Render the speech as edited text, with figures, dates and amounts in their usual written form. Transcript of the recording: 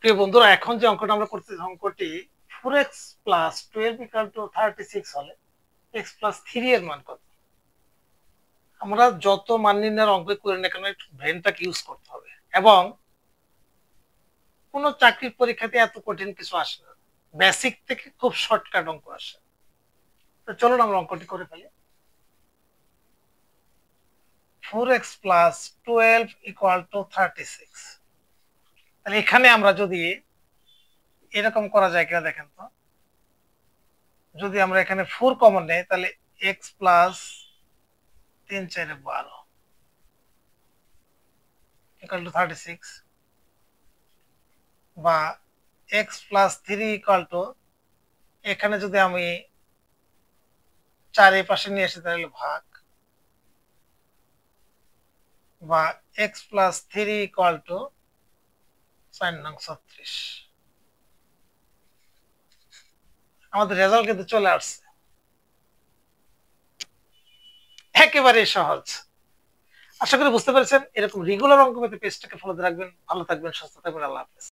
প্রিয় বন্ধুরা, এখন যে অঙ্কটা আমরা করতেছি, অঙ্কটি 4x প্লাস 12 ইকুয়াল টু 36 হলে x প্লাস 3 এর মান কত? আমরা যত মান নির্ণয়ের অঙ্ক করি না কেন একটু ব্রেনটাকে ইউজ করতে হবে, এবং কোন চাকরির পরীক্ষাতে এত কঠিন কিছু আসে না, বেসিক থেকে খুব শর্টকাট অঙ্ক আসে। তো চলুন আমরা অঙ্কটি করে ফেলি। 4x প্লাস 12 ইকুয়াল টু 36, তাহলে এখানে আমরা যদি এরকম করা যায় কিনা দেখেন তো। যদি আমরা এখানে 4 কমন নেই তাহলে x প্লাস 3 4 12 ইকুয়াল টু 36, বা x প্লাস 3 ইকুয়াল টু, এখানে যদি আমি 4 এই পাশে নিয়ে আসি তাহলে ভাগ, বা x প্লাস 3 ইকুয়াল টু 4 নং 36। আমাদের রেজাল্ট কিন্তু চলে আসছে, একেবারে সহজ। আশা করি বুঝতে পেরেছেন। এরকম রেগুলার অঙ্ক পেতে পেজটাকে ফলো রাখবেন। ভালো থাকবেন, সুস্থ থাকবেন, আল্লাহ হাফেজ।